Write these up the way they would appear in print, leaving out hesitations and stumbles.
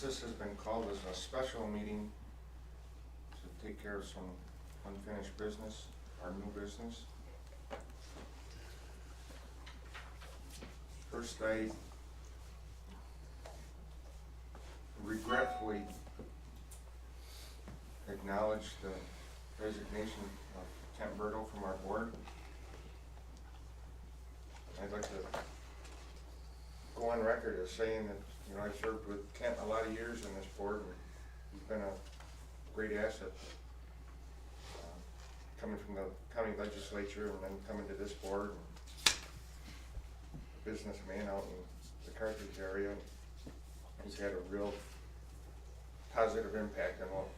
this has been called as a special meeting to take care of some unfinished business, our new business. First, I regretfully acknowledge the resignation of Kent Bertle from our board. I'd like to go on record as saying that, I've served with Kent a lot of years in this board, and he's been a great asset. Coming from the county legislature and then coming to this board, and a businessman out in the Carthage area, he's had a real positive impact on what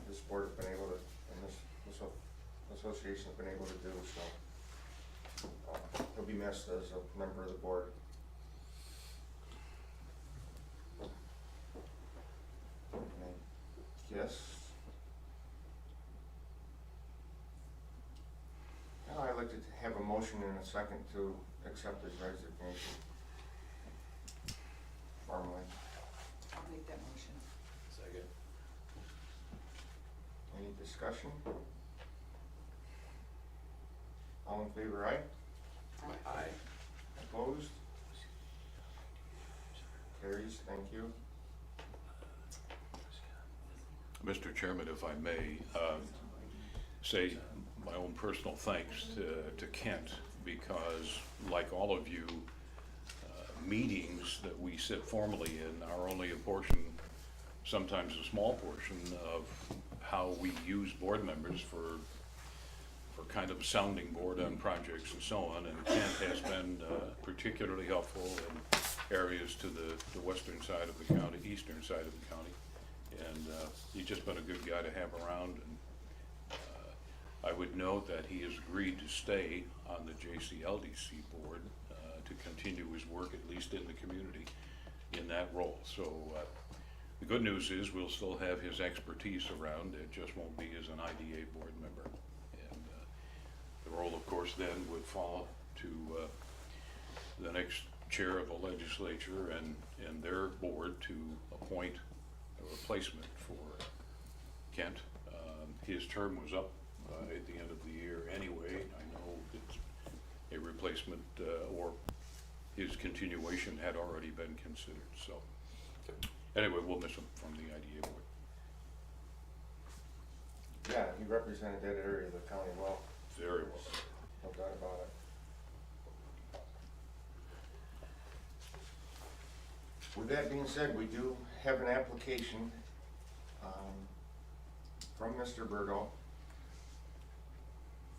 this board has been able to, and this association has been able to do. So he'll be missed as a member of the board. Yes. Now I'd like to have a motion in a second to accept his resignation formally. I'll make that motion. Second. Any discussion? All in favor, aye? Aye. Opposed? Carries, thank you. Mr. Chairman, if I may, say my own personal thanks to Kent, because like all of you, meetings that we sit formally in are only a portion, sometimes a small portion, of how we use board members for kind of a sounding board on projects and so on. And Kent has been particularly helpful in areas to the western side of the county, eastern side of the county. And he's just been a good guy to have around. And I would note that he has agreed to stay on the JCLDC board to continue his work, at least in the community, in that role. So the good news is we'll still have his expertise around. It just won't be as an IDA board member. And the role, of course, then would fall to the next chair of the legislature and their board to appoint a replacement for Kent. His term was up at the end of the year anyway. I know it's a replacement or his continuation had already been considered. So anyway, we'll miss him from the IDA board. Yeah, he represented that area of the county well. Very well. No doubt about it. With that being said, we do have an application from Mr. Bertle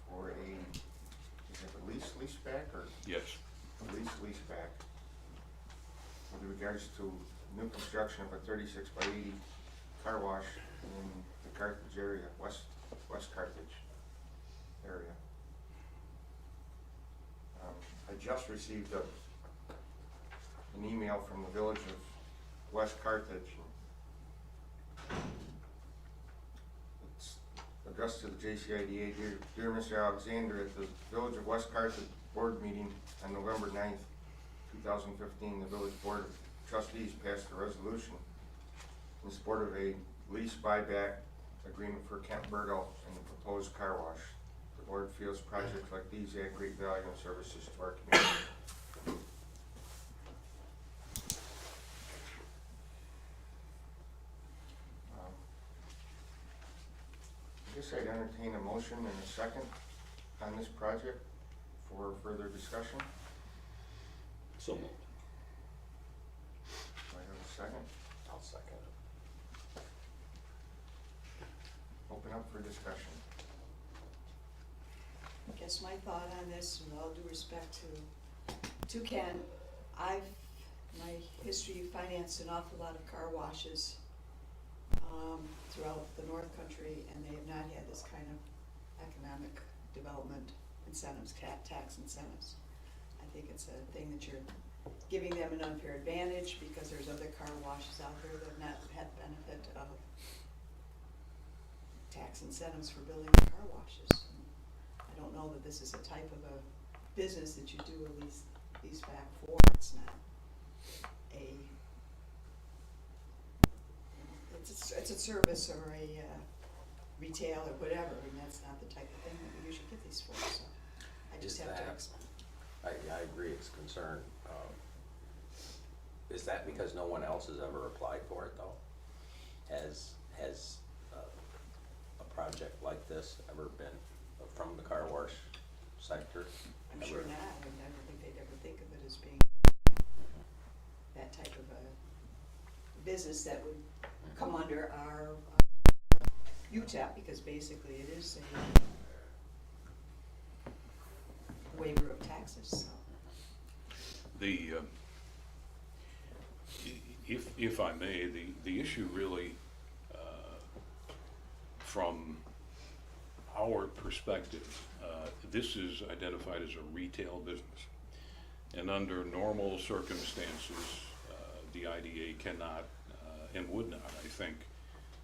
for is it a lease back or? Yes. A lease back with regards to new construction of a 36 by 80 car wash in the Carthage area, West Carthage area. I just received an email from the village of West Carthage. It's addressed to the JCIDA. Dear Mr. Alexander, at the village of West Carthage board meeting on November 9th, 2015, the village board of trustees passed a resolution in support of a lease buyback agreement for Kent Bertle and the proposed car wash. The board feels projects like these add great value and services to our community. I guess I'd entertain a motion and a second on this project for further discussion. So moved. Do I have a second? I'll second it. Open up for discussion. I guess my thought on this, with all due respect to Ken, my history financed an awful lot of car washes throughout the North Country, and they have not had this kind of economic development incentives, tax incentives. I think it's a thing that you're giving them an unfair advantage because there's other car washes out there that have not had the benefit of tax incentives for building car washes. I don't know that this is a type of a business that you do a lease back for. It's not a it's a service or a retail or whatever, and that's not the type of thing that we usually get these for, so I just Is have to. that- I agree, it's a concern. Is that because no one else has ever applied for it, though? Has a project like this ever been from the car wash sector? I'm sure not, I don't think they'd ever think of it as being that type of a business that would come under our UTAP, because basically it is a waiver of taxes, so. The, if I may, the issue really, from our perspective, this is identified as a retail business. And under normal circumstances, the IDA cannot, and would not, I think,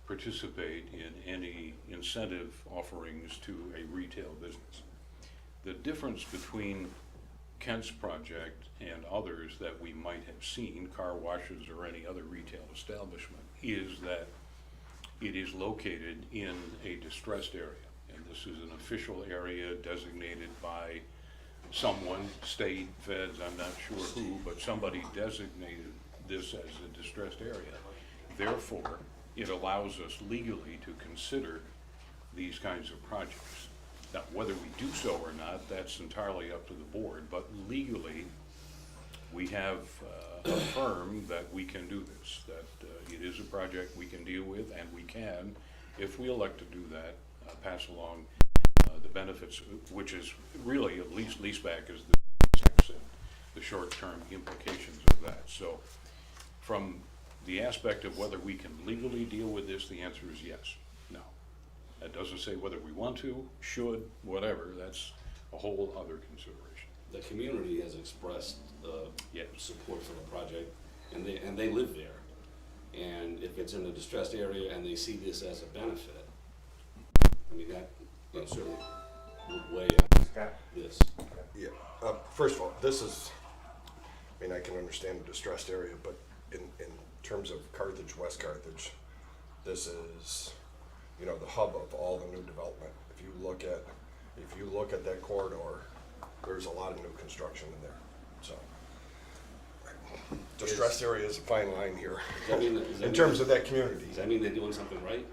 participate in any incentive offerings to a retail business. The difference between Kent's project and others that we might have seen, car washes or any other retail establishment, is that it is located in a distressed area. And this is an official area designated by someone, state, feds, I'm not sure who, but somebody designated this as a distressed area. Therefore, it allows us legally to consider these kinds of projects. Now, whether we do so or not, that's entirely up to the board, but legally, we have affirmed that we can do this, that it is a project we can deal with, and we can, if we elect to do that, pass along the benefits, which is really, at least leaseback is the short-term implications of that. So, from the aspect of whether we can legally deal with this, the answer is yes. No. That doesn't say whether we want to, should, whatever. That's a whole other consideration. The community has expressed Yes. support for the project, and they live there. And if it's in a distressed area and they see this as a benefit, I mean, that, you know, certainly would weigh Scott? this. Yeah, first of all, this is, I mean, I can understand the distressed area, but in terms of Carthage, West Carthage, this is, you know, the hub of all the new development. If you look at that corridor, there's a lot of new construction in there, so. Distressed area is a fine line here, Does that mean in terms of that community. Does that mean they're doing something right?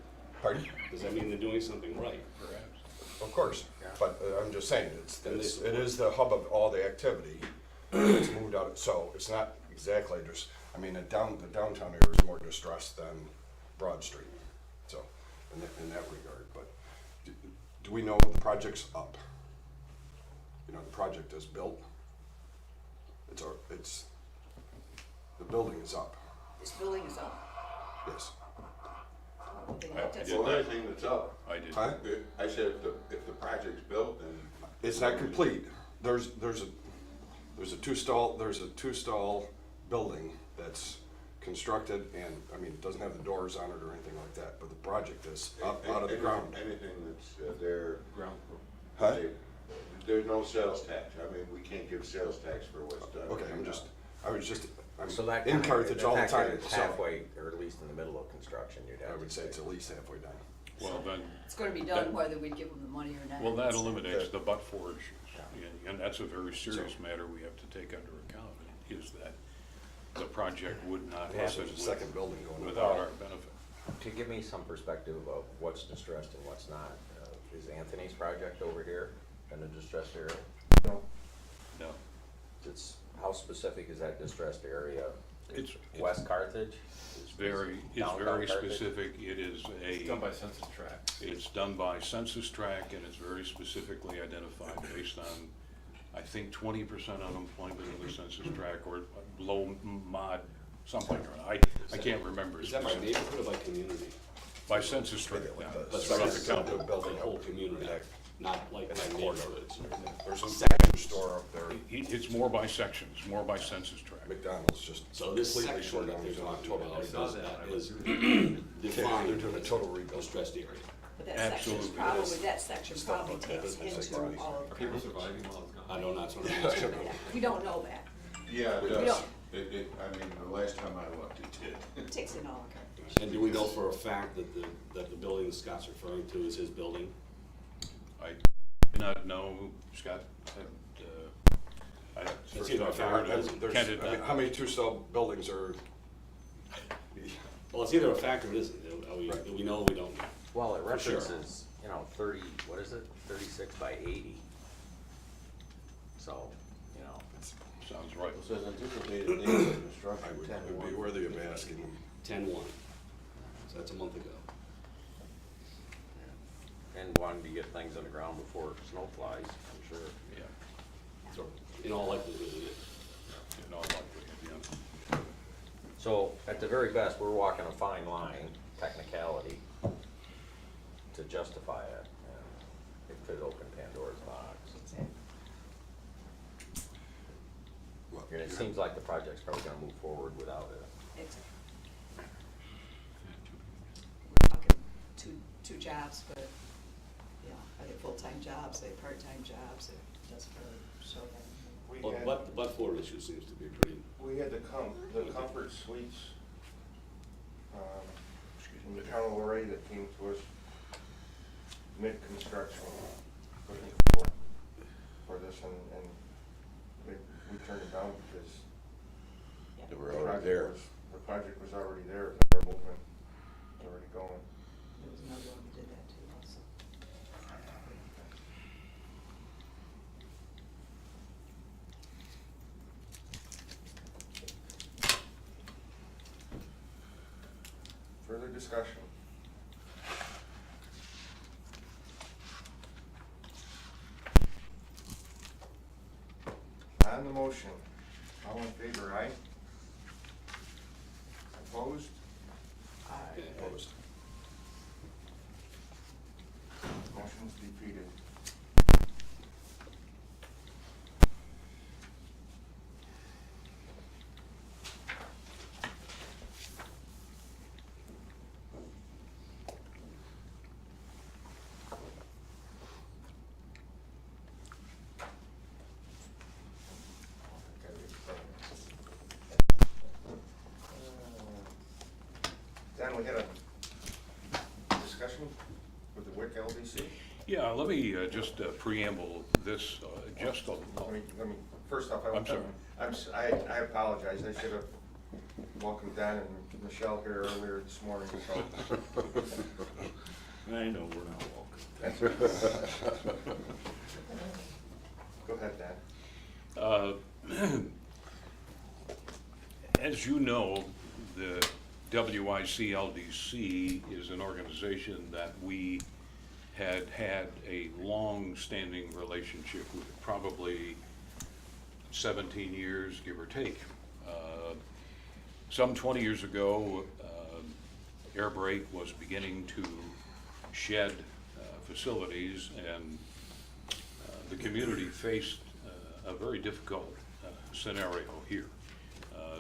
Pardon? Does that mean they're doing something right? Perhaps. Of course, but I'm just saying, Then they it support. is the hub of all the activity. It's moved out, so it's not exactly just, I mean, the downtown area is more distressed than Broad Street, so, in that regard, but do we know the project's up? You know, the project is built. The building is up, This building is up. yes. They I looked at did some- Well, everything that's up, I did. Huh? I said if the project's built, then. It's not complete. There's a two-stall building that's constructed, and, I mean, it doesn't have the doors on it or anything like that, but the project is up out of the ground. Anything that's there. Ground. Huh? There's no sales tax. I mean, we can't give sales tax for what's done. Okay, I'm So that in kinda- Carthage all the that kinda time, is so halfway, or at least in the middle of construction, you'd have I to would say it's at least halfway done. Well, then, It's gonna be done whether we give them the money or not. well, that So- eliminates the but-for issues. And that's a very serious matter we have to take under account, is that the project would not Plus, happen there's a second building going up. without our benefit. To give me some perspective of what's distressed and what's not, is Anthony's project over here in a distressed area? No. No. How specific is that distressed area? It's West Carthage? It's very Downtown Carthage? specific. It is Done by census tract. It's done by census tract, and it's very specifically identified based on, I think, 20% unemployment in the census tract, or low mod, something, or I can't remember. Is that by specific- neighborhood or by community? By census tract, yeah. But Suffolk County. the whole community, not like by neighborhoods. There's a second store up there, It's more by sections, more by census tract. McDonald's just So this completely section tore that down, they're it's on a talking total about rebuild. is They're defined doing a as total rebuild. distressed area. But that section's Absolutely. probably, that section Stuff probably like that takes business into activities. all of People Carthage. surviving while it's gone? I don't know, that's what I'm asking. Yeah, we don't know that. Yeah, it We does. don't. I mean, the last time I looked, it did. It takes in all of Carthage. And do we know for a fact that the building Scott's referring to is his building? I do not know, Scott, It's either a fact or it isn't. Kent did not. How many two-cell buildings are? Well, it's either a fact or it isn't. Do we know or we don't know? Well, it For sure. references, you know, 30, what is it, 36 by 80. So, you know, Sounds right. It says anticipated date of construction, I 10/1. would be worthy of asking them. 10-1. So that's a month ago. and wanting to get things on the ground before snow flies, I'm sure. Yeah, So in all likelihood, it is. in all likelihood, yeah. So at the very best, we're walking a fine line, technicality, to justify it. And it could open Pandora's box. And it seems like the project's probably gonna move forward without it. Exactly. We're talking two jobs, but, you know, are they full-time jobs, are they part-time jobs, it doesn't really show that. We Well, had, the but-for issue seems to be pretty, we had the comfort suites, from the town of Luray that came to us mid-construction, looking for this, and we turned it down because Yeah. They were already there. the project was already there, they were moving, already going. There was another one who did that too also. Further discussion? On the motion, all in favor, aye? Opposed? Aye. Opposed. Motion's defeated. Dan, we had a discussion with the WIC LDC. Yeah, let me just preamble this just a Let me, first off, I'm sorry. I apologize, I should have welcomed Dan and Michelle here earlier this morning, so. I know we're not welcome. Go ahead, Dan. As you know, the WICLDC is an organization that we had a long-standing relationship with, probably 17 years, give or take. Some 20 years ago, Air Brake was beginning to shed facilities, and the community faced a very difficult scenario here.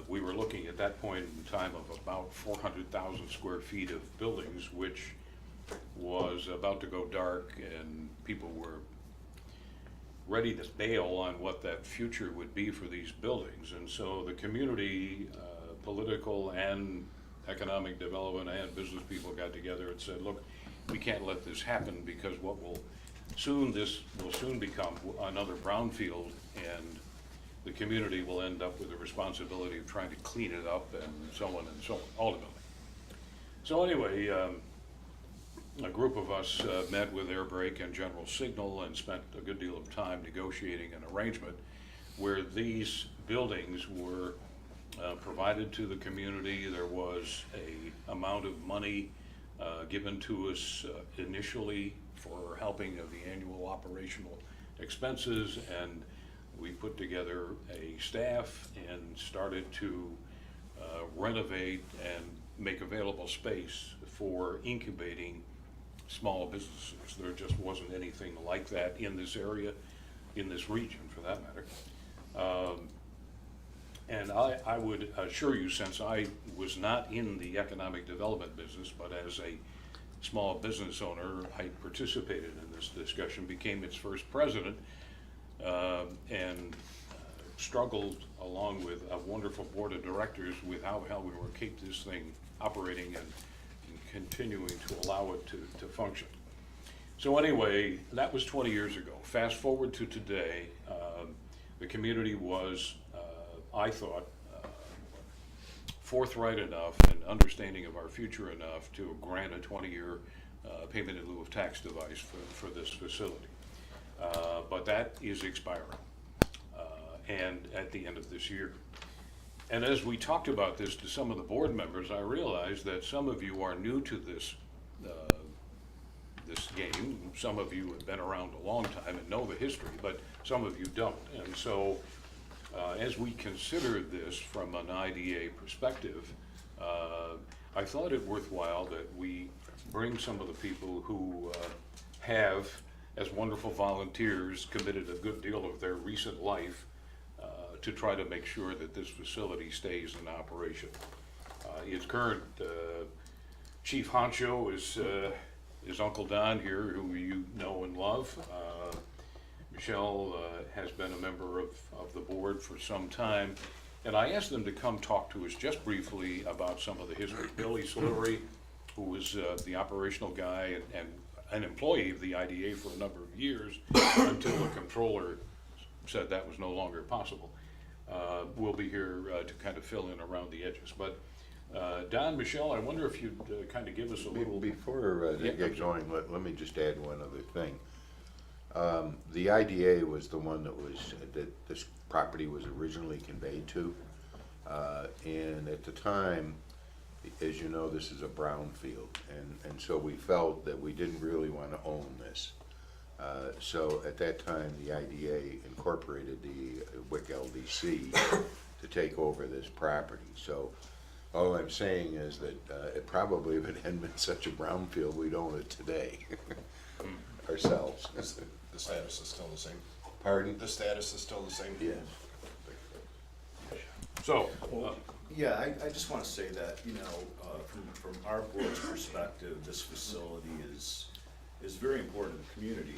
We were looking at that point in time of about 400,000 square feet of buildings, which was about to go dark, and people were ready to bail on what that future would be for these buildings. And so the community, political and economic development and business people got together and said, look, we can't let this happen, because this will soon become another brownfield, and the community will end up with the responsibility of trying to clean it up, and so on, ultimately. So anyway, a group of us met with Air Brake and General Signal and spent a good deal of time negotiating an arrangement where these buildings were provided to the community. There was a amount of money given to us initially for helping of the annual operational expenses, and we put together a staff and started to renovate and make available space for incubating small businesses. There just wasn't anything like that in this area, in this region for that matter. And I would assure you, since I was not in the economic development business, but as a small business owner, I participated in this discussion, became its first president, and struggled along with a wonderful board of directors with how we were keep this thing operating and continuing to allow it to function. So anyway, that was 20 years ago. Fast forward to today, the community was, I thought, forthright enough and understanding of our future enough to grant a 20-year payment in lieu of tax device for this facility. But that is expiring, and at the end of this year. And as we talked about this to some of the board members, I realized that some of you are new to this game. Some of you have been around a long time and know the history, but some of you don't. And so, as we consider this from an IDA perspective, I thought it worthwhile that we bring some of the people who have, as wonderful volunteers, committed a good deal of their recent life to try to make sure that this facility stays in operation. Its current chief honcho is Uncle Don here, who you know and love. Michelle has been a member of the board for some time, and I asked them to come talk to us just briefly about some of the history. Billy Sillery, who was the operational guy and an employee of the IDA for a number of years until the controller said that was no longer possible, will be here to kind of fill in around the edges. But Don, Michelle, I wonder if you'd kind of give us a little... Before Yeah, they get going, let me just add one other thing. The IDA was the one that this property was originally conveyed to. And at the time, as you know, this is a brownfield, and so we felt that we didn't really want to own this. So at that time, the IDA incorporated the WIC LDC to take over this property. So all I'm saying is that it probably, if it hadn't been such a brownfield, we'd own it today ourselves. The status is still the same. Pardon? The status is still the same? Yes. So, Yeah, I just want to say that, you know, from our board's perspective, this facility is very important to the community.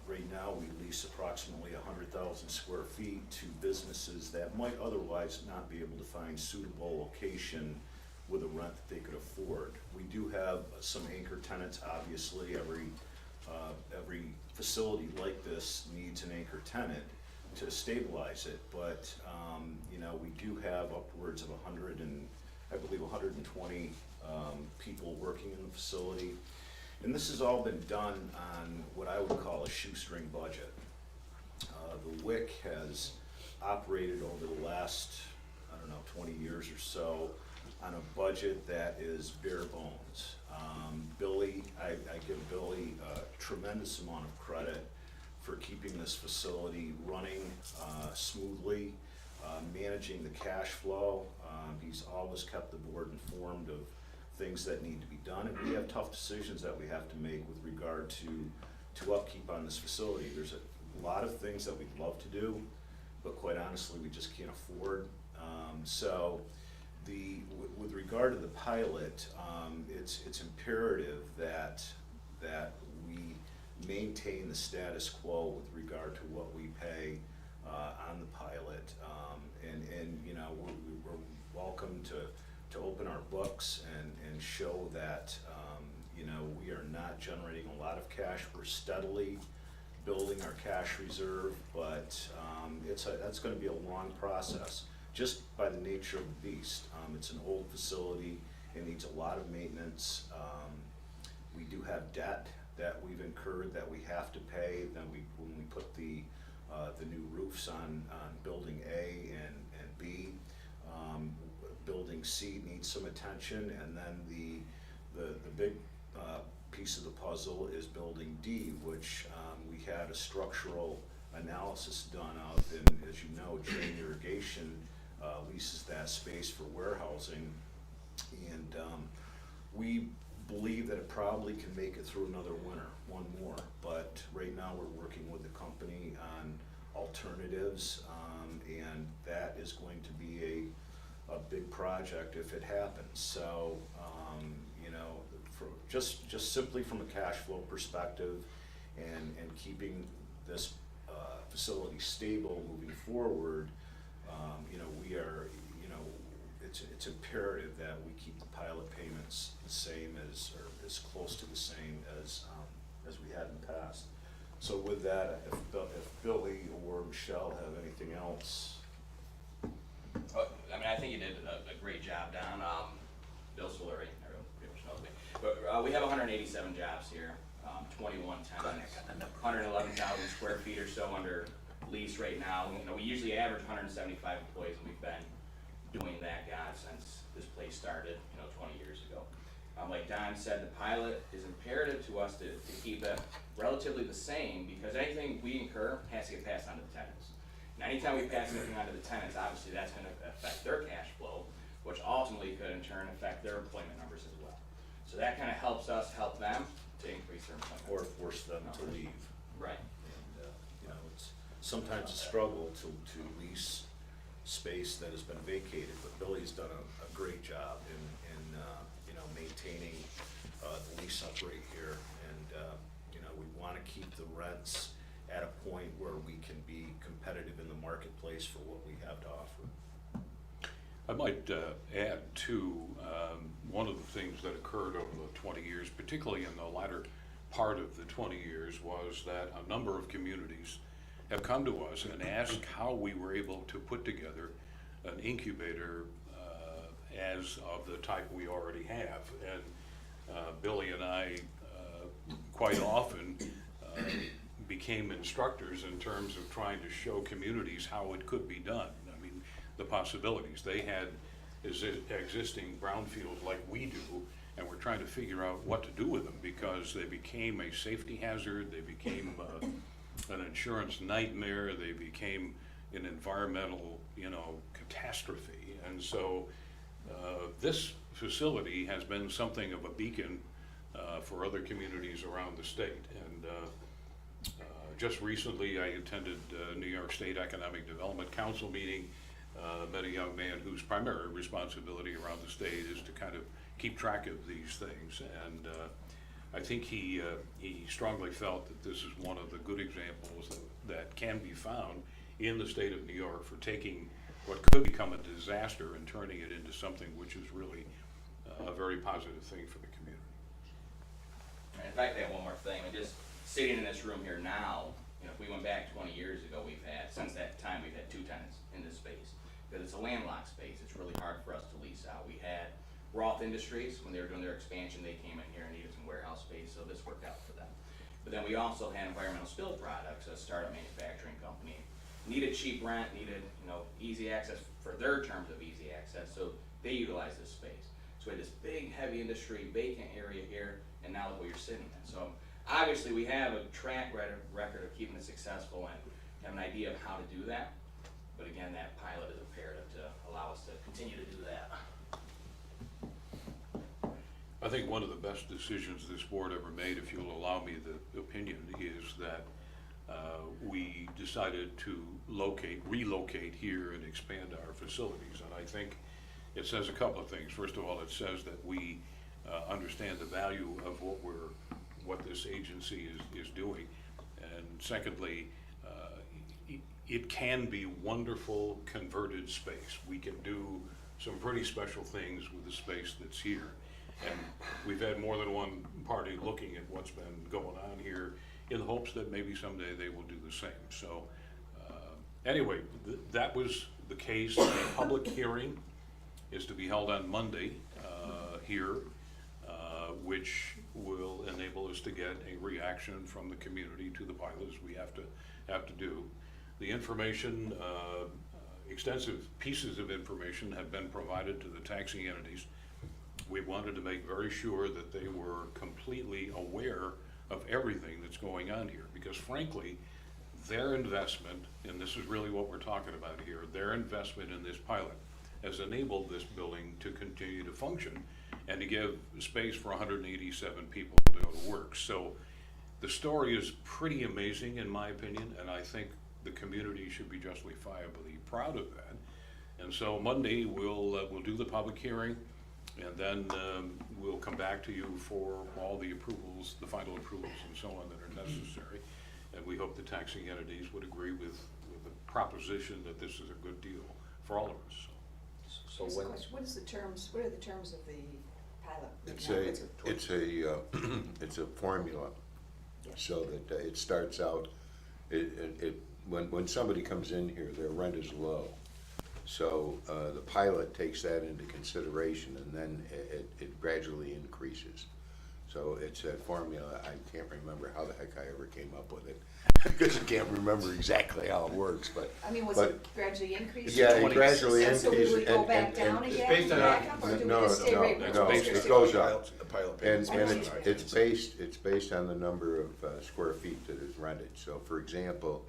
Right now, we lease approximately 100,000 square feet to businesses that might otherwise not be able to find suitable location with a rent that they could afford. We do have some anchor tenants, obviously. Every facility like this needs an anchor tenant to stabilize it, but you know, we do have upwards of 120 people working in the facility, and this has all been done on what I would call a shoestring budget. The WIC has operated over the last, I don't know, 20 years or so on a budget that is bare bones. Billy, I give Billy a tremendous amount of credit for keeping this facility running smoothly, managing the cash flow. He's always kept the board informed of things that need to be done, and we have tough decisions that we have to make with regard to upkeep on this facility. There's a lot of things that we'd love to do, but quite honestly, we just can't afford. So with regard to the pilot, it's imperative that we maintain the status quo with regard to what we pay on the pilot, and you know, we're welcome to open our books and show that you know, we are not generating a lot of cash. We're steadily building our cash reserve, but that's going to be a long process just by the nature of the beast. It's an old facility. It needs a lot of maintenance. We do have debt that we've incurred that we have to pay. Then when we put the new roofs on building A and B, building C needs some attention, and then the big piece of the puzzle is building D, which we had a structural analysis done of, and as you know, Drain Irrigation leases that space for warehousing, and we believe that it probably can make it through another winter, one more, but right now we're working with the company on alternatives, and that is going to be a big project if it happens. So you know, just simply from a cash flow perspective and keeping this facility stable moving forward, you know, we are, you know, it's imperative that we keep the pilot payments the same as, or as close to the same as we had in the past. So with that, if Billy or Michelle have anything else? I mean, I think you did a great job, Don. Bill Solari, everyone pretty much knows me. But we have 187 jobs here, 21 tenants, 111,000 square feet or so under lease right now. You know, we usually average 175 employees, and we've been doing that, God, since this place started, you know, 20 years ago. Like Don said, the pilot is imperative to us to keep it relatively the same, because anything we incur has to get passed on to the tenants. And anytime we pass anything on to the tenants, obviously that's gonna affect their cash flow, which ultimately could in turn affect their employment numbers as well. So that kinda helps us help them to increase their employment. Or force them to leave. Right. And, you know, it's sometimes a struggle to lease space that has been vacated, but Billy's done a great job in you know, maintaining, the lease up rate here. And, you know, we wanna keep the rents at a point where we can be competitive in the marketplace for what we have to offer. I might add too, one of the things that occurred over the 20 years, particularly in the latter part of the 20 years, was that a number of communities have come to us and asked how we were able to put together an incubator as of the type we already have. And Billy and I quite often became instructors in terms of trying to show communities how it could be done. I mean, the possibilities. They had existing brownfields like we do, and we're trying to figure out what to do with them, because they became a safety hazard, they became an insurance nightmare, they became an environmental, you know, catastrophe. And so this facility has been something of a beacon for other communities around the state. And just recently I attended New York State Economic Development Council meeting, met a young man whose primary responsibility around the state is to kind of keep track of these things. And I think he strongly felt that this is one of the good examples that can be found in the state of New York for taking what could become a disaster and turning it into something which is really a very positive thing for the community. And in fact, I have one more thing. And just sitting in this room here now, you know, if we went back 20 years ago, since that time, we've had 2 tenants in this space. Because it's a landlocked space, it's really hard for us to lease out. We had Roth Industries, when they were doing their expansion, they came in here and needed some warehouse space, so this worked out for them. But then we also had Environmental Spill Products, a startup manufacturing company. Needed cheap rent, needed, you know, easy access for their terms of easy access, so they utilized this space. So we had this big, heavy industry vacant area here, and now look what you're sitting in. So obviously we have a track record of keeping it successful and have an idea of how to do that. But again, that pilot is imperative to allow us to continue to do that. I think one of the best decisions this board ever made, if you'll allow me the opinion, is that we decided to relocate here and expand our facilities. And I think it says a couple of things. First of all, it says that we understand the value of what this agency is doing. And secondly, it can be wonderful converted space. We can do some pretty special things with the space that's here. And we've had more than one party looking at what's been going on here in the hopes that maybe someday they will do the same. So anyway, that was the case. The public hearing is to be held on Monday here, which will enable us to get a reaction from the community to the pilots we have to do. The information, extensive pieces of information have been provided to the taxing entities. We wanted to make very sure that they were completely aware of everything that's going on here, because frankly, their investment, and this is really what we're talking about here, their investment in this pilot has enabled this building to continue to function and to give space for 187 people to go to work. So the story is pretty amazing in my opinion, and I think the community should be justifiably proud of that. And so Monday we'll do the public hearing, and then we'll come back to you for all the approvals, the final approvals and so on that are necessary. And we hope the taxing entities would agree with the proposition that this is a good deal for all of us. So Here's a when, question. What are the terms of the pilot? It's Now, a, what's it- it's a formula, Yeah. so that it starts out, when somebody comes in here, their rent is low. So, the pilot takes that into consideration, and then it gradually increases. So it's a formula, I can't remember how the heck I ever came up with it, because I can't remember exactly how it works, but. I mean, was but- it gradually increased? Yeah, it gradually So we increases. would go and- back and- down and- again, based on- back up, or do we no, just stay no, right where no, we're it supposed to? goes up. The pilot And, payments. and it's based on the number of square feet that is rented. So for example,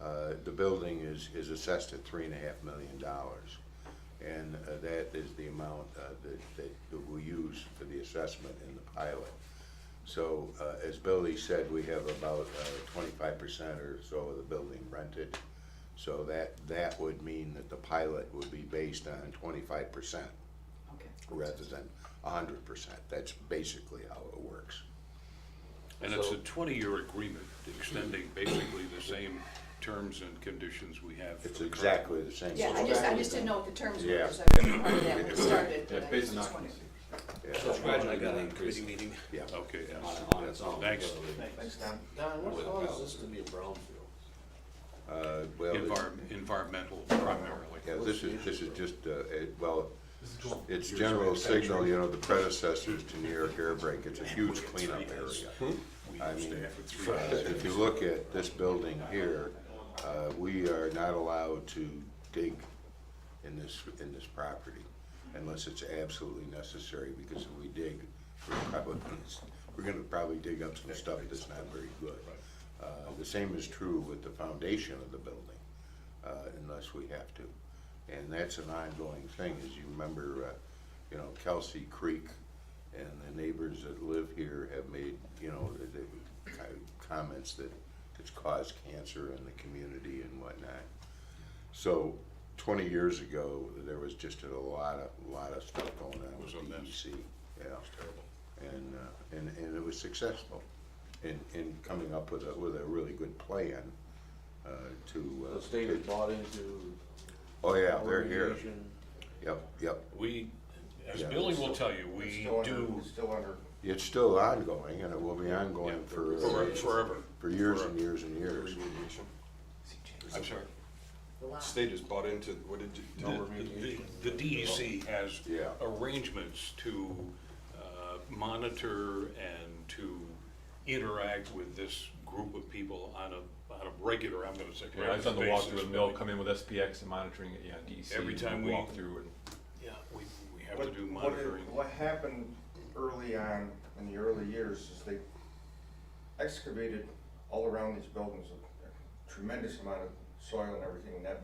the building is assessed at $3.5 million. And that is the amount that we use for the assessment in the pilot. So as Billy said, we have about 25% or so of the building rented. So that would mean that the pilot would be based on 25% Okay. rather than 100%. That's basically how it works. And it's So- a 20-year agreement, extending basically the same terms and conditions we have. It's for the exactly the same. Yeah, I just didn't know what the terms were, Yeah. because I wasn't part of that when it started, but I based on just wondered. Yeah. So it's gradually gonna increase Yeah. Okay, yes. on its own. Thanks. Thanks, Don. Don, what caused this to be a brownfield? Well, Environmental primarily. yeah, this is just, it's general signal, you know, the predecessors to New York Air Brake. It's a huge cleanup area. I mean, if you look at this building here, we are not allowed to dig in this property unless it's absolutely necessary, because if we dig, we're gonna probably dig up some stuff that's not very good. The same is true with the foundation of the building, unless we have to. And that's an ongoing thing. As you remember, you know, Kelsey Creek and the neighbors that live here have made, you know, comments that it's caused cancer in the community and whatnot. So 20 years ago, there was just a lot of stuff going on It was with a mess. DEC. Yeah. And it was successful in coming up with a really good plan to. The state has bought into. Oh, yeah, they're here. remediation. Yep. We, as Yeah. Billy will tell you, It's we still under- do It's still under, It's still ongoing, and it will be ongoing for forever. for years and years and years. I'm sorry. State has bought into, what did you? The DEC has Yeah. arrangements to monitor and to interact with this group of people on a regular, I'm gonna say. Yeah, I've done the basis, walkthrough, and they'll come in with SPX and monitoring it, yeah, DEC. Every time we- walk through and. Yeah, we have to do what monitoring. happened early on, in the early years, is they excavated all around these buildings a tremendous amount of soil and everything, and that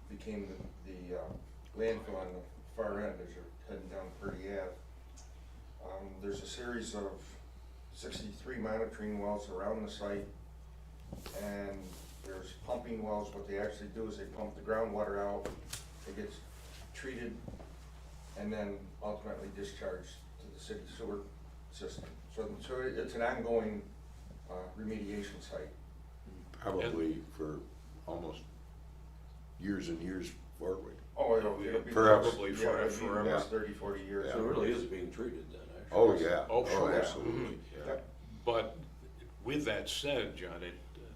became the landfill on the far end as you're heading down Purdy Ave. There's a series of 63 monitoring wells around the site, and there's pumping wells. What they actually do is they pump the groundwater out, it gets treated, and then ultimately discharged to the city sewer system. So it's an ongoing remediation site. Probably for almost years and years forward. Oh, it'll be. Forever. Probably Yeah, it'll be forever. almost 30, 40 years. So it really is being treated then, actually. Oh, yeah. Oh, sure. Absolutely. Yeah. Yep. But with that said, John,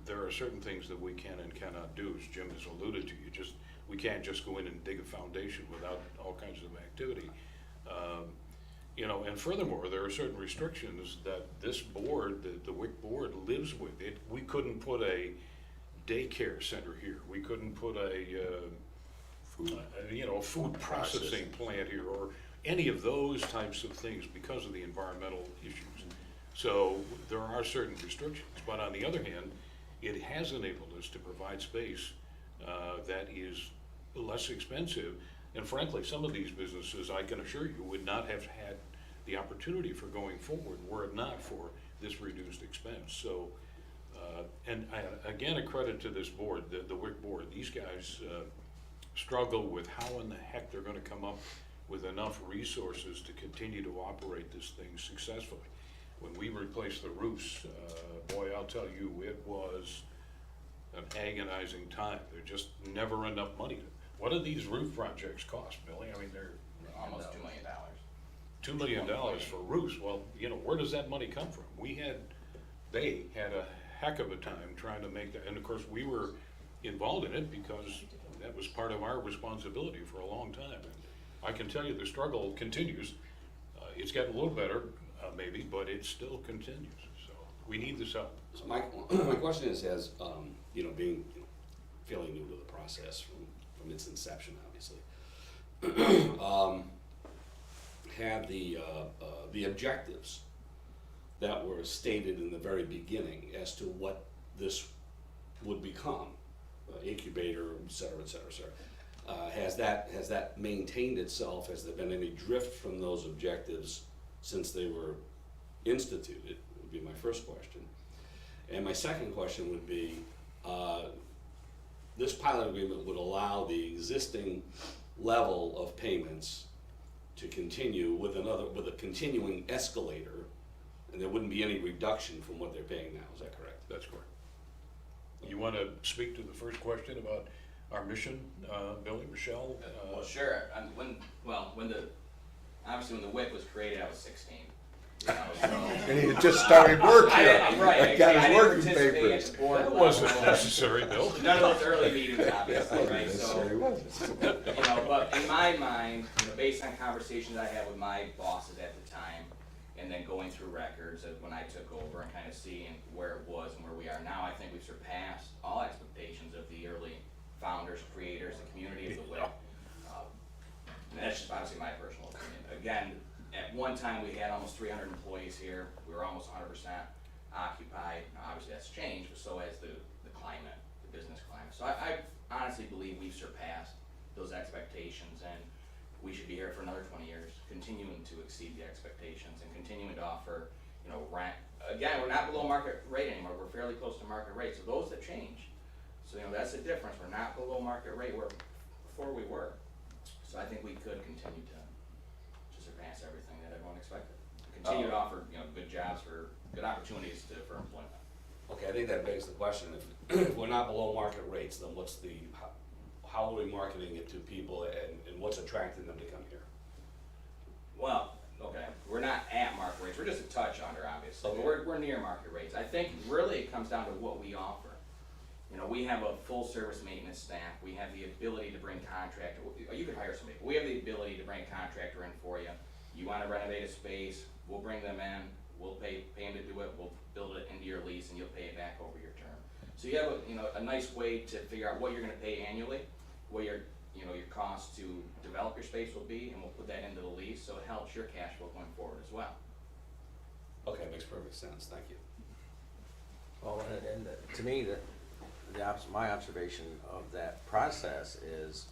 there are certain things that we can and cannot do, as Jim has alluded to. We can't just go in and dig a foundation without all kinds of activity. You know, and furthermore, there are certain restrictions that this board, the WIC board, lives with. We couldn't put a daycare center here. We couldn't put a food processing plant here, or any of those types of things because of the environmental issues. So there are certain restrictions, but on the other hand, it has enabled us to provide space that is less expensive. And frankly, some of these businesses, I can assure you, would not have had the opportunity for going forward were it not for this reduced expense. So, again, a credit to this board, the WIC board. These guys struggle with how in the heck they're gonna come up with enough resources to continue to operate this thing successfully. when we replaced the roofs, boy, I'll tell you, it was an agonizing time. There's just never enough money. What do these roof projects cost, Billy? I mean, they're Almost $2 million. $2 million for roofs. Well, you know, where does that money come from? They had a heck of a time trying to make that, and of course, we were involved in it because that was part of our responsibility for a long time. And I can tell you the struggle continues. It's gotten a little better, maybe, but it still continues. So we need this help. So my question is, as, you know, being, you know, fairly new to the process from its inception, obviously, had the objectives that were stated in the very beginning as to what this would become, incubator, et cetera, et cetera, et cetera. Has that maintained itself? Has there been any drift from those objectives since they were instituted? Would be my first question. And my second question would be, this pilot agreement would allow the existing level of payments to continue with a continuing escalator, and there wouldn't be any reduction from what they're paying now. Is that correct? That's correct. You want to speak to the first question about our mission, Billy, Michelle? Well, sure. When the WIC was created, I was 16. You know, so. And he had just started work I here. didn't, right. Got I his didn't working participate papers. at the board That level. wasn't necessary, Bill. None of those early meetings, obviously, right? So, Necessary, wasn't it? you know, but in my mind, you know, based on conversations I had with my bosses at the time, and then going through records of when I took over and kind of seeing where it was and where we are now, I think we've surpassed all expectations of the early founders, creators, the community of the WIC. And that's just obviously my personal opinion. Again, at one time, we had almost 300 employees here. We were almost 100% occupied. Now, obviously, that's changed, but so has the climate, the business climate. So I honestly believe we've surpassed those expectations, and we should be here for another 20 years, continuing to exceed the expectations and continuing to offer, you know, rent. Again, we're not below market rate anymore. We're fairly close to market rate. So those that change. So, you know, that's the difference. We're not below market rate where before we were. So I think we could continue to surpass everything that everyone expected. Continue to offer, you know, good jobs good opportunities for employment. Okay, I think that begs the question, if we're not below market rates, then how are we marketing it to people, and what's attracting them to come here? Well, okay, we're not at market rates, we're just a touch under, obviously, but Okay. we're near market rates. I think really it comes down to what we offer. You know, we have a full service maintenance staff, we have the ability to bring contractor, you could hire somebody, but we have the ability to bring a contractor in for you. You wanna renovate a space, we'll bring them in, we'll pay them to do it, we'll build it into your lease, and you'll pay it back over your term. So you have a nice way to figure out what you're gonna pay annually, what your cost to develop your space will be, and we'll put that into the lease, so it helps your cash flow going forward as well. Okay, makes perfect sense, thank you. Well, and to me, my observation of that process is,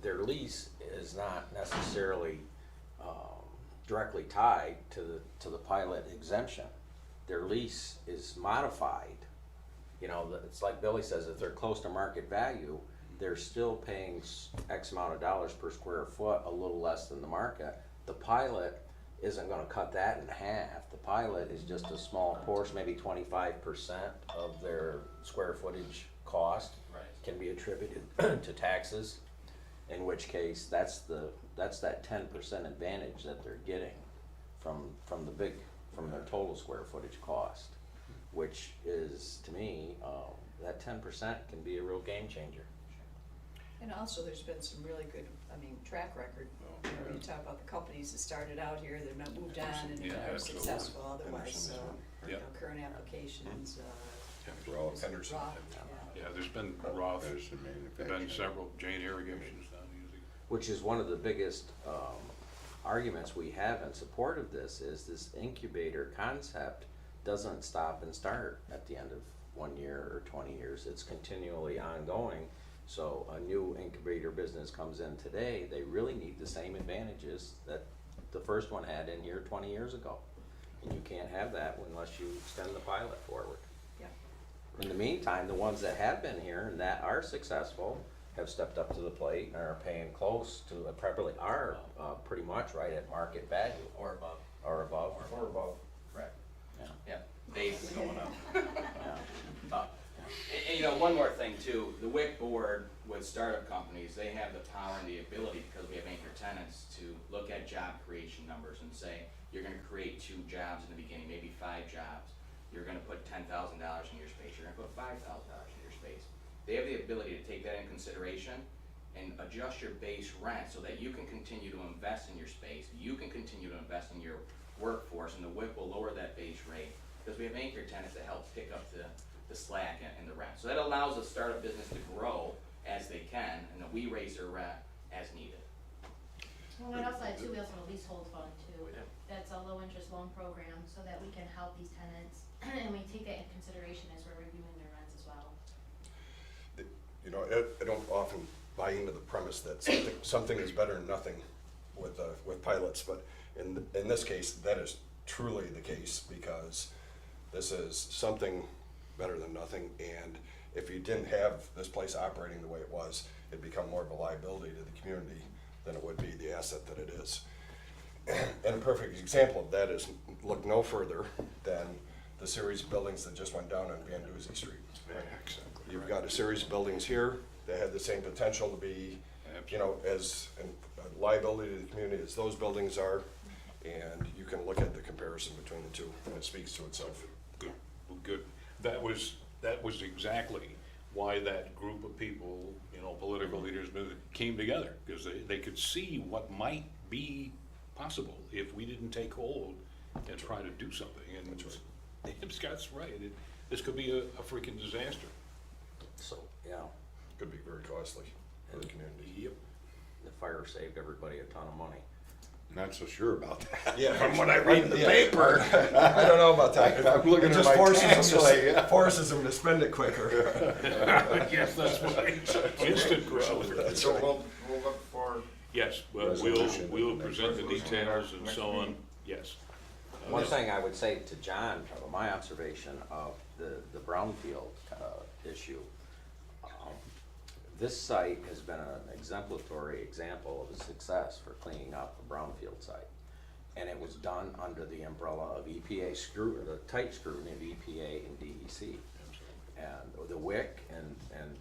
their lease is not necessarily directly tied to the pilot exemption. Their lease is modified. You know, it's like Billy says, if they're close to market value, they're still paying X amount of dollars per square foot, a little less than the market. The pilot isn't gonna cut that in half. The pilot is just a small portion, maybe 25% of their square footage cost Right. can be attributed to taxes, in which case that's that 10% advantage that they're getting from their total square footage cost, which is, to me, that 10% can be a real game changer. And also, there's been some really good, track record. You know, when you talk about the companies that started out here, they've not moved on and Yeah, are absolutely. successful otherwise, so, you Yeah. know, current applications, Roth, Henderson. Roth, Yeah, there's been Roth, There's some there's been manufacturing. several, Jane Irrigation's done using. Which is one of the biggest arguments we have in support of this, is this incubator concept doesn't stop and start at the end of 1 year or 20 years. It's continually ongoing. So a new incubator business comes in today, they really need the same advantages that the first one had in here 20 years ago. And you can't have that unless you extend the pilot forward. yeah. In the meantime, the ones that have been here and that are successful have stepped up to the plate and are paying close to, probably are pretty much right at market value. Or above. or above. or above. Correct. Yeah. Yeah, base is going up. Yeah. And you know, one more thing too, the WIC board with startup companies, they have the power and the ability, because we have anchor tenants, to look at job creation numbers and say, you're gonna create 2 jobs in the beginning, maybe 5 jobs. You're gonna put $10,000 in your space, you're gonna put $5,000 in your space. They have the ability to take that in consideration and adjust your base rent so that you can continue to invest in your space, you can continue to invest in your workforce, and the WIC will lower that base rate, because we have anchor tenants that help pick up the slack and the rent. So that allows a startup business to grow as they can, and then we raise their rent as needed. Well, we also have too, we also have a leasehold fund too. That's a low interest loan program so that we can help these tenants and we take that in consideration as we're reviewing their rents as well. You know, I don't often buy into the premise that something is better than nothing with pilots, but in this case, that is truly the case, because this is something better than nothing, and if you didn't have this place operating the way it was, it'd become more of a liability to the community than it would be the asset that it is. And a perfect example of that is, look no further than the series of buildings that just went down on Van Duzy Street. Exactly. You've got a series of buildings here that had the same potential to be, you know, as a liability to the community as those buildings are, and you can look at the comparison between the two, and it speaks to itself. Good, well, good. That was exactly why that group of people, you know, political leaders came together, because they could see what might be possible if we didn't take hold and try to do something. And Scott's right, this could be a freaking disaster. So, yeah, Could be very costly for the community. Yep. the fire saved everybody a ton of money. Not so sure about that. Yeah. From what I read in the paper. I don't know about that. I'm looking It at just my forces them tax lay. forces them to spend it quicker. Yes, that's right. Instant growth. That's So right. we'll look for, Yes, Resolution we'll at the next present the resolution details and next so on, meeting. yes. One thing I would say to John, my observation of the brownfield issue, this site has been an exemplary example of a success for cleaning up a brownfield site. And it was done under the umbrella of EPA the tight scrutiny of EPA and DEC. And the WIC and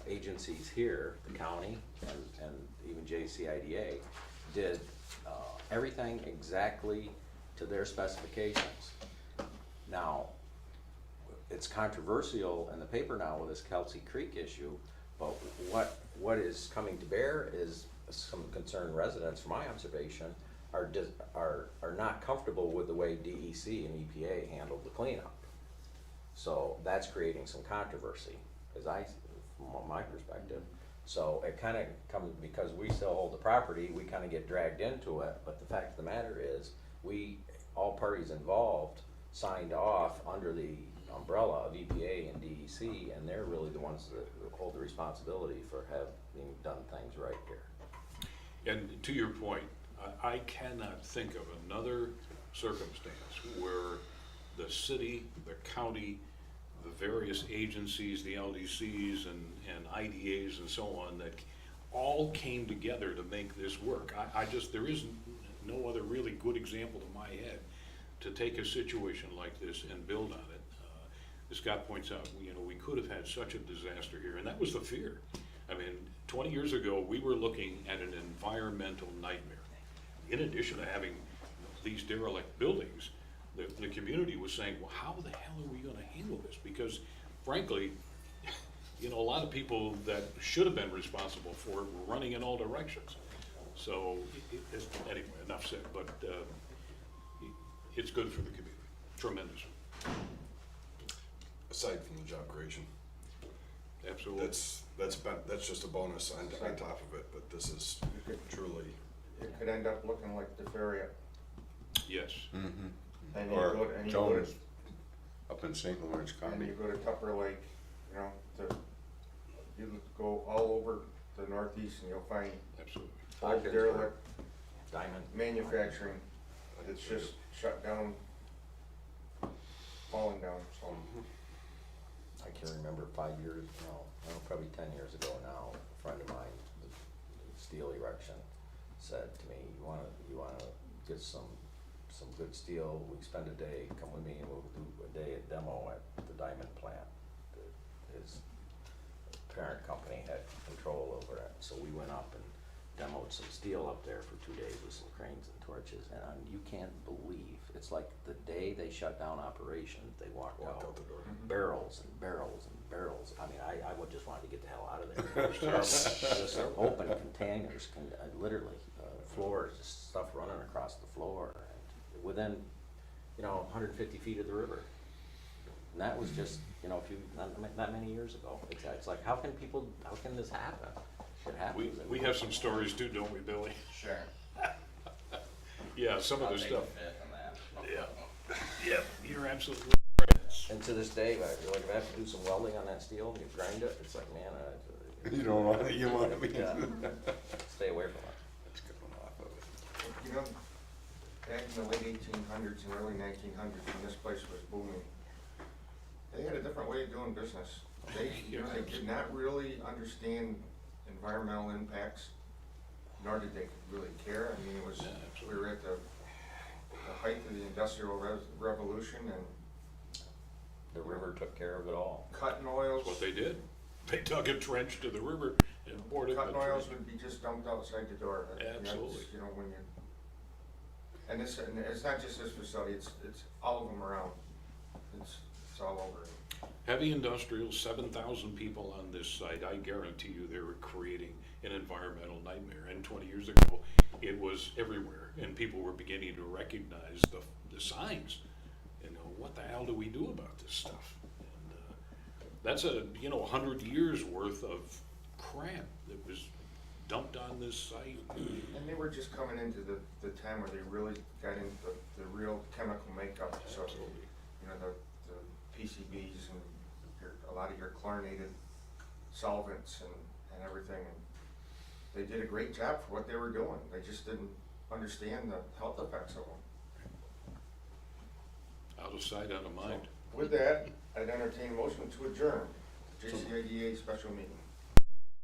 agencies here, the county and even JCIDA, did everything exactly to their specifications. Now, it's controversial in the paper now with this Kelsey Creek issue, but what is coming to bear is some concerned residents, from my observation, are not comfortable with the way DEC and EPA handled the cleanup. So that's creating some controversy, from my perspective. So it kind of comes, because we still hold the property, we kind of get dragged into it, but the fact of the matter is, all parties involved signed off under the umbrella of EPA and DEC, and they're really the ones that hold the responsibility for having done things right here. And to your point, I cannot think of another circumstance where the city, the county, the various agencies, the LDCs and IDAs and so on, that all came together to make this work. There is no other really good example in my head to take a situation like this and build on it. As Scott points out, we could have had such a disaster here, and that was the fear. I mean, 20 years ago, we were looking at an environmental nightmare. In addition to having these derelict buildings, the community was saying, well, how the hell are we gonna handle this? Because frankly, a lot of people that should have been responsible for it were running in all directions. So, anyway, enough said, but it's good for the community, tremendous. Aside from the job creation, Absolutely. that's just a bonus on top of it, but this is truly. it could end up looking like the Feria. Yes. And you Or go to, Jones up in St. Lawrence and County. you go to Tupper Lake, you go all over the northeast and you'll find Absolutely. old derelict Diamond. manufacturing that's just shut down, falling down, so. I can remember 5 years, probably 10 years ago now, a friend of mine, the steel erection, said to me, you wanna get some some good steel, we spend a day, come with me, and we'll do a day at demo at the diamond plant. His parent company had control over it, so we went up and demoed some steel up there for 2 days with some cranes and torches, and you can't believe, it's like the day they shut down operations, they walked Walk out out the door. barrels and barrels and barrels. I mean, I would just wanted to get the hell out of there. It was terrible. Just open containers, literally, floors, just stuff running across the floor, and within, 150 feet of the river. And that was just, not many years ago. It's like, how can this happen? It happens. We have some stories too, don't we, Billy? Sure. Yeah, some of I'll the take stuff. a fifth on that. Yeah, you're absolutely right. And to this day, like if I have to do some welding on that steel and you grind it, it's like, man, You don't want it, you want to be. yeah, stay away from it. Let's get them off of it. You know, back in the late 1800s and early 1900s, when this place was booming, they had a different way of doing business. They did not really understand environmental impacts, nor did they really care. I mean, it was, we were at the height of the Industrial Revolution, and The river took care of it all. cotton oils. That's what they did. They dug a trench to the river and poured it in the Cotton oils trench. would be just dumped outside the door. Absolutely. You know, when you, and it's not just this facility, it's all of them around. It's all over. Heavy industrial, 7,000 people on this site. I guarantee you they were creating an environmental nightmare. And 20 years ago, it was everywhere, and people were beginning to recognize the signs. What the hell do we do about this stuff? And that's 100 years worth of crap that was dumped on this site. And they were just coming into the time where they really got into the real chemical makeup. So, Absolutely. the PCBs and a lot of your chlorinated solvents and everything. And they did a great job for what they were doing. They just didn't understand the health effects of them. Out of sight, out of mind. With that, I'd entertain a motion to adjourn JCIDA special meeting.